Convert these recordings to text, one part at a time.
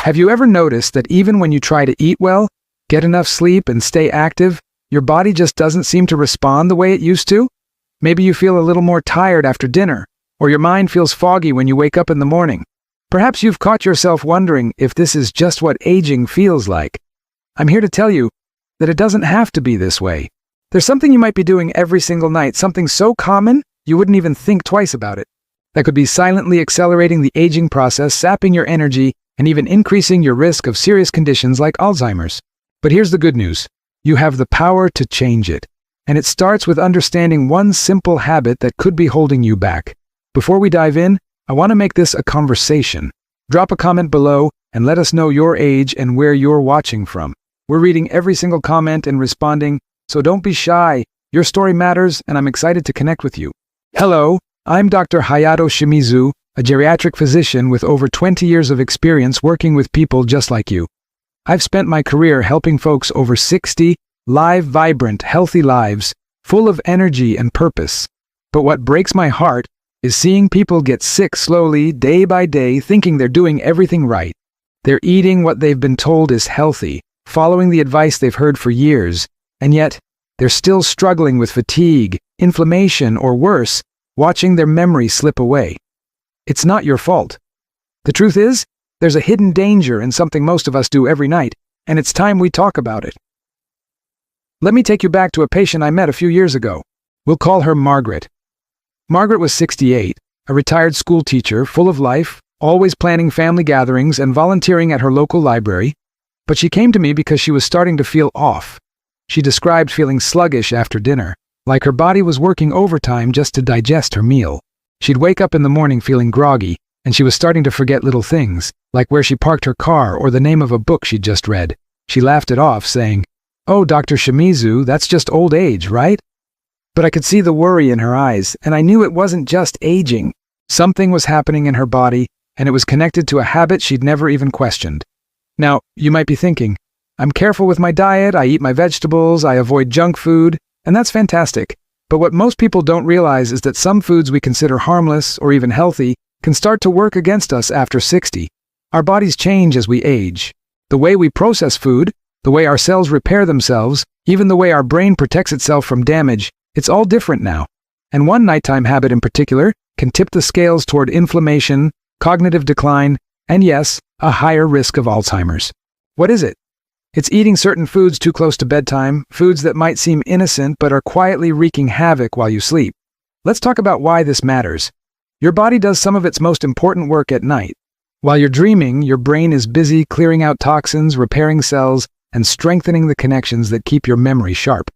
Have you ever noticed that even when you try to eat well, get enough sleep, and stay active, your body just doesn't seem to respond the way it used to? Maybe you feel a little more tired after dinner, or your mind feels foggy when you wake up in the morning. Perhaps you've caught yourself wondering if this is just what aging feels like. I'm here to tell you that it doesn't have to be this way. There's something you might be doing every single night, something so common you wouldn't even think twice about it, that could be silently accelerating the aging process, sapping your energy, and even increasing your risk of serious conditions like Alzheimer's. But here's the good news. You have the power to change it. And it starts with understanding one simple habit that could be holding you back. Before we dive in, I want to make this a conversation. Drop a comment below and let us know your age and where you're watching from. We're reading every single comment and responding, so don't be shy. Your story matters, and I'm excited to connect with you. Hello, I'm Dr. Hayato Shimizu, a geriatric physician with over 20 years of experience working with people just like you. I've spent my career helping folks over 60 live, vibrant, healthy lives, full of energy and purpose. But what breaks my heart is seeing people get sick slowly, day by day, thinking they're doing everything right. They're eating what they've been told is healthy, following the advice they've heard for years, and yet they're still struggling with fatigue, inflammation, or worse, watching their memory slip away. It's not your fault. The truth is, there's a hidden danger in something most of us do every night, and it's time we talk about it. Let me take you back to a patient I met a few years ago. We'll call her Margaret. Margaret was 68, a retired school teacher, full of life, always planning family gatherings and volunteering at her local library, but she came to me because she was starting to feel off. She described feeling sluggish after dinner, like her body was working overtime just to digest her meal. She'd wake up in the morning feeling groggy, and she was starting to forget little things, like where she parked her car or the name of a book she'd just read. She laughed it off, saying, "Oh, Dr. Shimizu, that's just old age, right?" But I could see the worry in her eyes, and I knew it wasn't just aging. Something was happening in her body, and it was connected to a habit she'd never even questioned. Now, you might be thinking, I'm careful with my diet, I eat my vegetables, I avoid junk food, and that's fantastic. But what most people don't realize is that some foods we consider harmless or even healthy can start to work against us after 60. Our bodies change as we age. The way we process food, the way our cells repair themselves, even the way our brain protects itself from damage, it's all different now. And one nighttime habit in particular can tip the scales toward inflammation, cognitive decline, and yes, a higher risk of Alzheimer's. What is it? It's eating certain foods too close to bedtime, foods that might seem innocent but are quietly wreaking havoc while you sleep. Let's talk about why this matters. Your body does some of its most important work at night. While you're dreaming, your brain is busy clearing out toxins, repairing cells, and strengthening the connections that keep your memory sharp.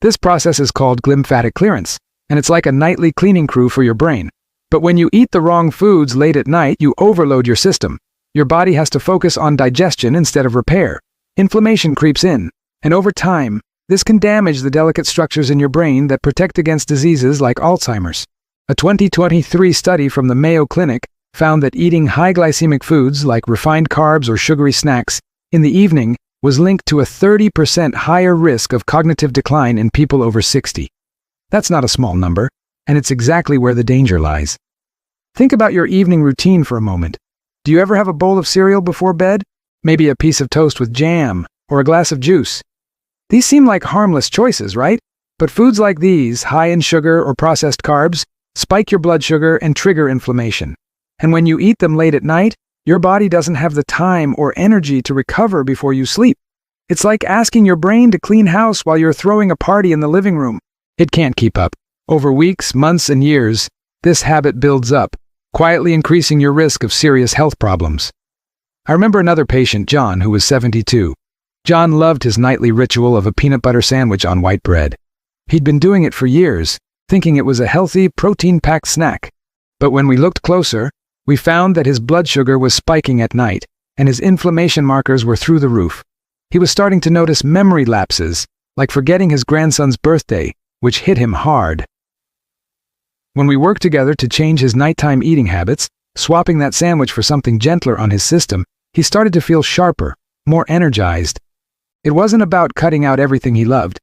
This process is called glymphatic clearance, and it's like a nightly cleaning crew for your brain. But when you eat the wrong foods late at night, you overload your system. Your body has to focus on digestion instead of repair. Inflammation creeps in, and over time, this can damage the delicate structures in your brain that protect against diseases like Alzheimer's. A 2023 study from the Mayo Clinic found that eating high glycemic foods like refined carbs or sugary snacks in the evening was linked to a 30% higher risk of cognitive decline in people over 60. That's not a small number, and it's exactly where the danger lies. Think about your evening routine for a moment. Do you ever have a bowl of cereal before bed? Maybe a piece of toast with jam, or a glass of juice? These seem like harmless choices, right? But foods like these, high in sugar or processed carbs, spike your blood sugar and trigger inflammation. And when you eat them late at night, your body doesn't have the time or energy to recover before you sleep. It's like asking your brain to clean house while you're throwing a party in the living room. It can't keep up. Over weeks, months, and years, this habit builds up, quietly increasing your risk of serious health problems. I remember another patient, John, who was 72. John loved his nightly ritual of a peanut butter sandwich on white bread. He'd been doing it for years, thinking it was a healthy, protein-packed snack. But when we looked closer, we found that his blood sugar was spiking at night, and his inflammation markers were through the roof. He was starting to notice memory lapses, like forgetting his grandson's birthday, which hit him hard. When we worked together to change his nighttime eating habits, swapping that sandwich for something gentler on his system, he started to feel sharper, more energized. It wasn't about cutting out everything he loved.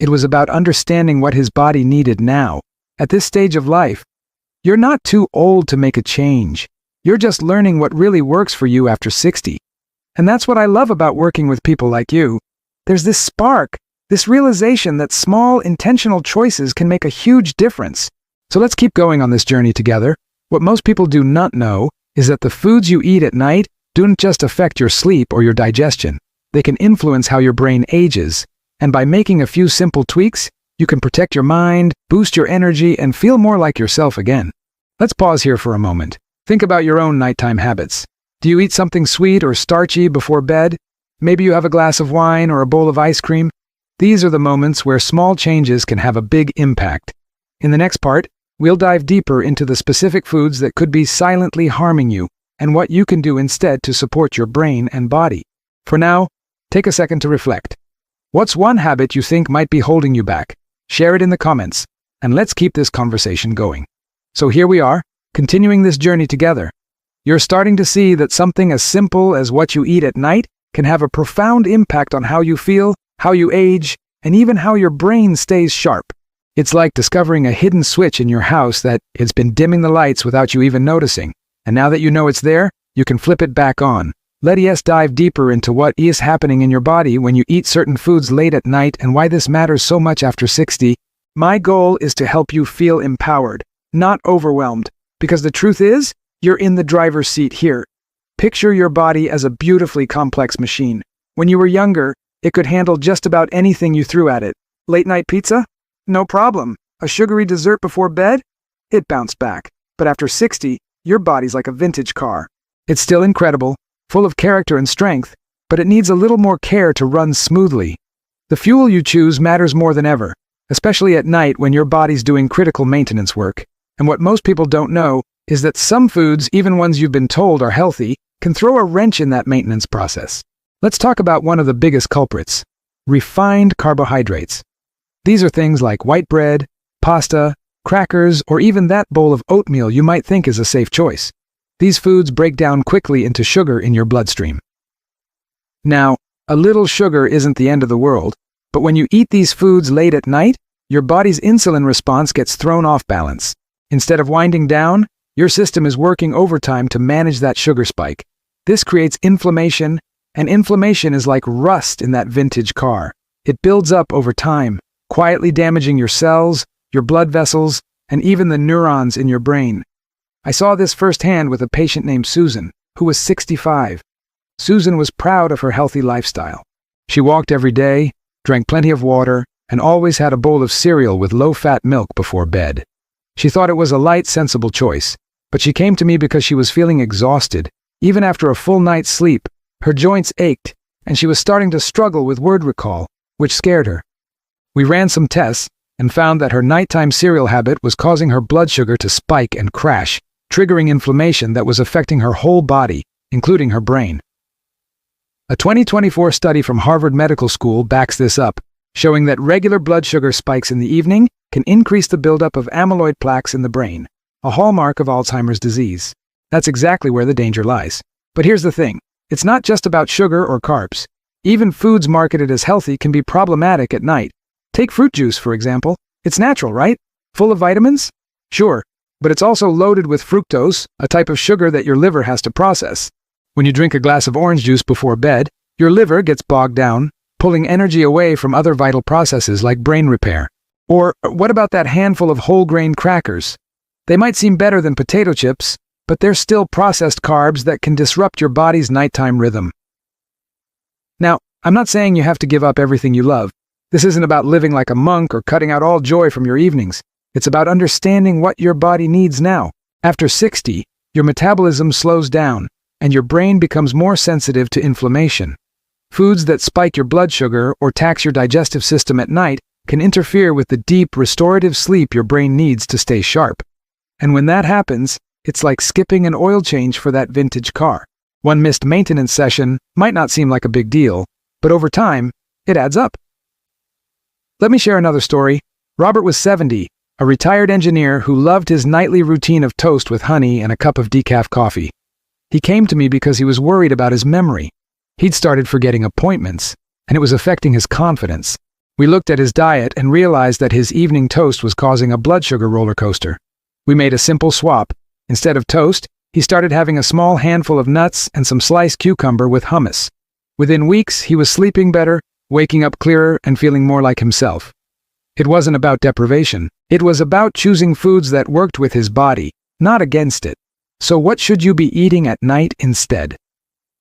It was about understanding what his body needed now. At this stage of life, you're not too old to make a change. You're just learning what really works for you after 60. And that's what I love about working with people like you. There's this spark, this realization that small, intentional choices can make a huge difference. So let's keep going on this journey together. What most people do not know is that the foods you eat at night don't just affect your sleep or your digestion. They can influence how your brain ages. And by making a few simple tweaks, you can protect your mind, boost your energy, and feel more like yourself again. Let's pause here for a moment. Think about your own nighttime habits. Do you eat something sweet or starchy before bed? Maybe you have a glass of wine or a bowl of ice cream. These are the moments where small changes can have a big impact. In the next part, we'll dive deeper into the specific foods that could be silently harming you and what you can do instead to support your brain and body. For now, take a second to reflect. What's one habit you think might be holding you back? Share it in the comments, and let's keep this conversation going. So here we are, continuing this journey together. You're starting to see that something as simple as what you eat at night can have a profound impact on how you feel, how you age, and even how your brain stays sharp. It's like discovering a hidden switch in your house that has been dimming the lights without you even noticing. And now that you know it's there, you can flip it back on. Let's dive deeper into what is happening in your body when you eat certain foods late at night and why this matters so much after 60. My goal is to help you feel empowered, not overwhelmed, because the truth is, you're in the driver's seat here. Picture your body as a beautifully complex machine. When you were younger, it could handle just about anything you threw at it. Late night pizza? No problem. A sugary dessert before bed? It bounced back. But after 60, your body's like a vintage car. It's still incredible, full of character and strength, but it needs a little more care to run smoothly. The fuel you choose matters more than ever, especially at night when your body's doing critical maintenance work. And what most people don't know is that some foods, even ones you've been told are healthy, can throw a wrench in that maintenance process. Let's talk about one of the biggest culprits: refined carbohydrates. These are things like white bread, pasta, crackers, or even that bowl of oatmeal you might think is a safe choice. These foods break down quickly into sugar in your bloodstream. Now, a little sugar isn't the end of the world, but when you eat these foods late at night, your body's insulin response gets thrown off balance. Instead of winding down, your system is working overtime to manage that sugar spike. This creates inflammation, and inflammation is like rust in that vintage car. It builds up over time, quietly damaging your cells, your blood vessels, and even the neurons in your brain. I saw this firsthand with a patient named Susan, who was 65. Susan was proud of her healthy lifestyle. She walked every day, drank plenty of water, and always had a bowl of cereal with low-fat milk before bed. She thought it was a light, sensible choice, but she came to me because she was feeling exhausted. Even after a full night's sleep, her joints ached, and she was starting to struggle with word recall, which scared her. We ran some tests and found that her nighttime cereal habit was causing her blood sugar to spike and crash, triggering inflammation that was affecting her whole body, including her brain. A 2024 study from Harvard Medical School backs this up, showing that regular blood sugar spikes in the evening can increase the buildup of amyloid plaques in the brain, a hallmark of Alzheimer's disease. That's exactly where the danger lies. But here's the thing, it's not just about sugar or carbs. Even foods marketed as healthy can be problematic at night. Take fruit juice, for example. It's natural, right? Full of vitamins? Sure, but it's also loaded with fructose, a type of sugar that your liver has to process. When you drink a glass of orange juice before bed, your liver gets bogged down, pulling energy away from other vital processes like brain repair. Or what about that handful of whole grain crackers? They might seem better than potato chips, but they're still processed carbs that can disrupt your body's nighttime rhythm. Now, I'm not saying you have to give up everything you love. This isn't about living like a monk or cutting out all joy from your evenings. It's about understanding what your body needs now. After 60, your metabolism slows down, and your brain becomes more sensitive to inflammation. Foods that spike your blood sugar or tax your digestive system at night can interfere with the deep, restorative sleep your brain needs to stay sharp. And when that happens, it's like skipping an oil change for that vintage car. One missed maintenance session might not seem like a big deal, but over time, it adds up. Let me share another story. Robert was 70, a retired engineer who loved his nightly routine of toast with honey and a cup of decaf coffee. He came to me because he was worried about his memory. He'd started forgetting appointments, and it was affecting his confidence. We looked at his diet and realized that his evening toast was causing a blood sugar roller coaster. We made a simple swap. Instead of toast, He started having a small handful of nuts and some sliced cucumber with hummus. Within weeks, he was sleeping better, waking up clearer, and feeling more like himself. It wasn't about deprivation. It was about choosing foods that worked with his body, not against it. So what should you be eating at night instead?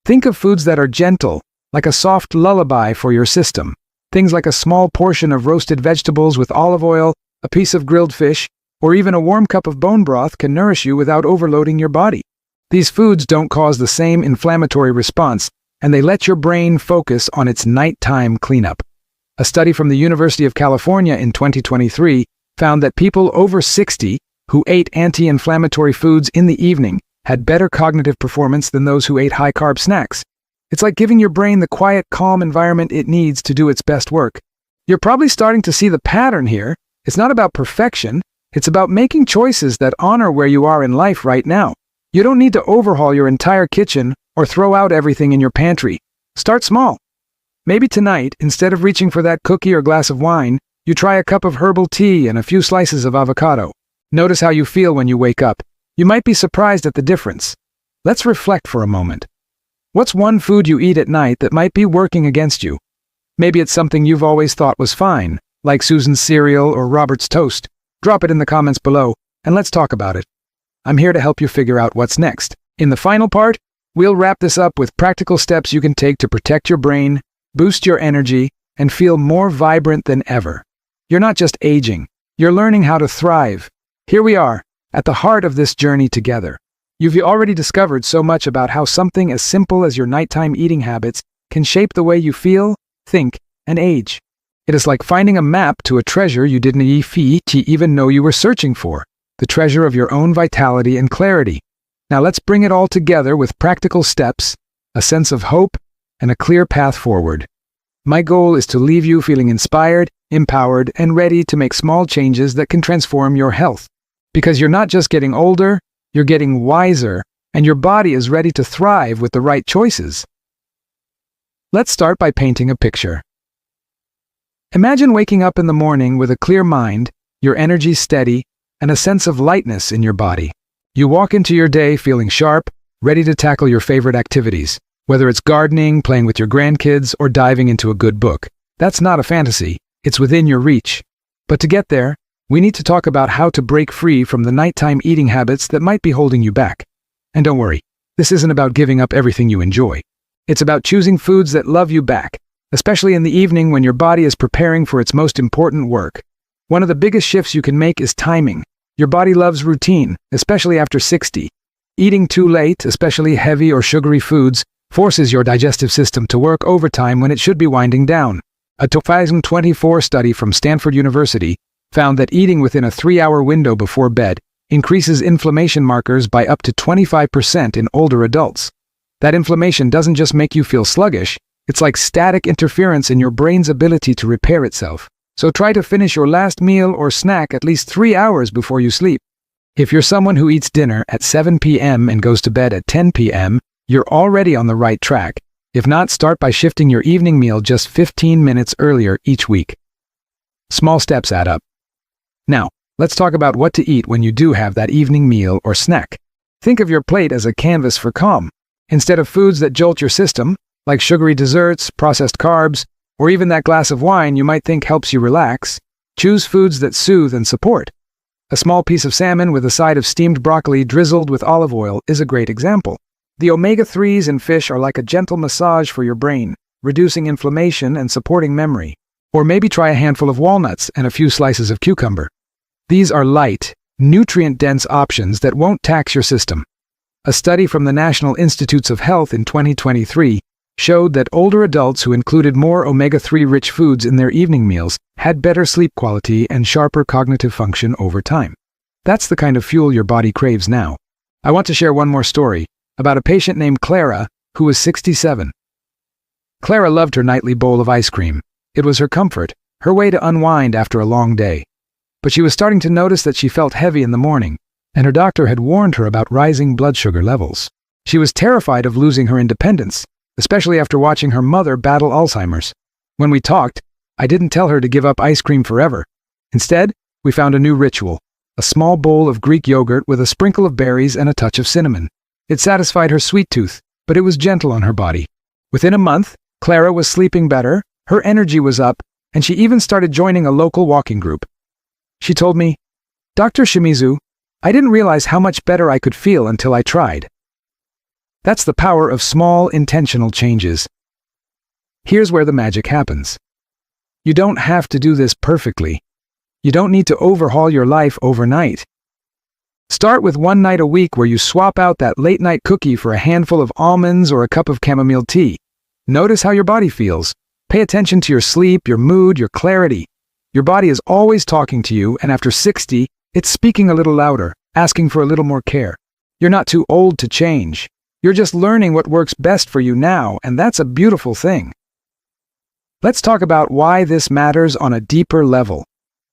Think of foods that are gentle, like a soft lullaby for your system. Things like a small portion of roasted vegetables with olive oil, a piece of grilled fish, or even a warm cup of bone broth can nourish you without overloading your body. These foods don't cause the same inflammatory response, and they let your brain focus on its nighttime cleanup. A study from the University of California in 2023 found that people over 60 who ate anti-inflammatory foods in the evening had better cognitive performance than those who ate high-carb snacks. It's like giving your brain the quiet, calm environment it needs to do its best work. You're probably starting to see the pattern here. It's not about perfection. It's about making choices that honor where you are in life right now. You don't need to overhaul your entire kitchen or throw out everything in your pantry. Start small. Maybe tonight, instead of reaching for that cookie or glass of wine, you try a cup of herbal tea and a few slices of avocado. Notice how you feel when you wake up. You might be surprised at the difference. Let's reflect for a moment. What's one food you eat at night that might be working against you? Maybe it's something you've always thought was fine, like Susan's cereal or Robert's toast. Drop it in the comments below, and let's talk about it. I'm here to help you figure out what's next. In the final part, we'll wrap this up with practical steps you can take to protect your brain, boost your energy, and feel more vibrant than ever. You're not just aging, you're learning how to thrive. Here we are, at the heart of this journey together. You've already discovered so much about how something as simple as your nighttime eating habits can shape the way you feel, think, and age. It is like finding a map to a treasure you didn't even know you were searching for, the treasure of your own vitality and clarity. Now let's bring it all together with practical steps, a sense of hope, and a clear path forward. My goal is to leave you feeling inspired, empowered, and ready to make small changes that can transform your health. Because you're not just getting older, you're getting wiser, and your body is ready to thrive with the right choices. Let's start by painting a picture. Imagine waking up in the morning with a clear mind, your energy steady, and a sense of lightness in your body. You walk into your day feeling sharp, ready to tackle your favorite activities, whether it's gardening, playing with your grandkids, or diving into a good book. That's not a fantasy, it's within your reach. But to get there, we need to talk about how to break free from the nighttime eating habits that might be holding you back. And don't worry, this isn't about giving up everything you enjoy. It's about choosing foods that love you back, especially in the evening when your body is preparing for its most important work. One of the biggest shifts you can make is timing. Your body loves routine, especially after 60. Eating too late, especially heavy or sugary foods, forces your digestive system to work overtime when it should be winding down. A 2024 study from Stanford University found that eating within a 3-hour window before bed increases inflammation markers by up to 25% in older adults. That inflammation doesn't just make you feel sluggish, it's like static interference in your brain's ability to repair itself. So try to finish your last meal or snack at least 3 hours before you sleep. If you're someone who eats dinner at 7 p.m. and goes to bed at 10 p.m., you're already on the right track. If not, start by shifting your evening meal just 15 minutes earlier each week. Small steps add up. Now, let's talk about what to eat when you do have that evening meal or snack. Think of your plate as a canvas for calm. Instead of foods that jolt your system, like sugary desserts, processed carbs, or even that glass of wine you might think helps you relax, choose foods that soothe and support. A small piece of salmon with a side of steamed broccoli drizzled with olive oil is a great example. The omega-3s in fish are like a gentle massage for your brain, reducing inflammation and supporting memory. Or maybe try a handful of walnuts and a few slices of cucumber. These are light, nutrient-dense options that won't tax your system. A study from the National Institutes of Health in 2023 showed that older adults who included more omega-3 rich foods in their evening meals had better sleep quality and sharper cognitive function over time. That's the kind of fuel your body craves now. I want to share one more story about a patient named Clara who was 67. Clara loved her nightly bowl of ice cream. It was her comfort, her way to unwind after a long day. But she was starting to notice that she felt heavy in the morning, and her doctor had warned her about rising blood sugar levels. She was terrified of losing her independence, especially after watching her mother battle Alzheimer's. When we talked, I didn't tell her to give up ice cream forever. Instead, we found a new ritual, a small bowl of Greek yogurt with a sprinkle of berries and a touch of cinnamon. It satisfied her sweet tooth, but it was gentle on her body. Within a month, Clara was sleeping better, her energy was up, and she even started joining a local walking group. She told me, "Dr. Shimizu, I didn't realize how much better I could feel until I tried." That's the power of small, intentional changes. Here's where the magic happens. You don't have to do this perfectly. You don't need to overhaul your life overnight. Start with one night a week where you swap out that late-night cookie for a handful of almonds or a cup of chamomile tea. Notice how your body feels. Pay attention to your sleep, your mood, your clarity. Your body is always talking to you, and after 60, it's speaking a little louder, asking for a little more care. You're not too old to change. You're just learning what works best for you now, and that's a beautiful thing. Let's talk about why this matters on a deeper level.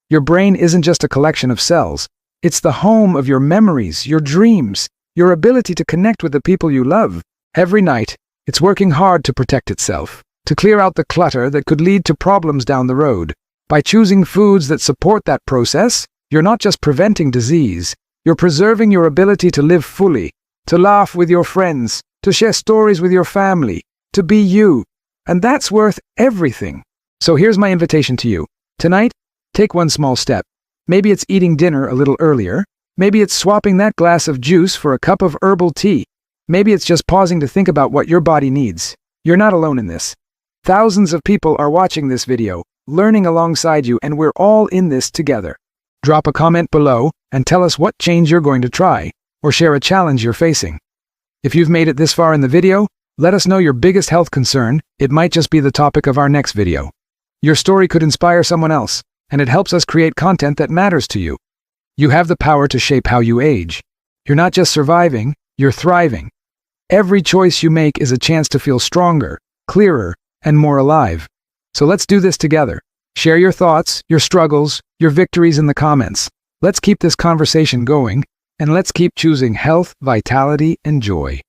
Your brain isn't just a collection of cells. It's the home of your memories, your dreams, your ability to connect with the people you love. Every night, it's working hard to protect itself, to clear out the clutter that could lead to problems down the road. By choosing foods that support that process, you're not just preventing disease, you're preserving your ability to live fully, to laugh with your friends, to share stories with your family, to be you. And that's worth everything. So here's my invitation to you. Tonight, take one small step. Maybe it's eating dinner a little earlier. Maybe it's swapping that glass of juice for a cup of herbal tea. Maybe it's just pausing to think about what your body needs. You're not alone in this. Thousands of people are watching this video, learning alongside you, and we're all in this together. Drop a comment below and tell us what change you're going to try, or share a challenge you're facing. If you've made it this far in the video, let us know your biggest health concern. It might just be the topic of our next video. Your story could inspire someone else, and it helps us create content that matters to you. You have the power to shape how you age. You're not just surviving, you're thriving. Every choice you make is a chance to feel stronger, clearer, and more alive. So let's do this together. Share your thoughts, your struggles, your victories in the comments. Let's keep this conversation going, and let's keep choosing health, vitality, and joy.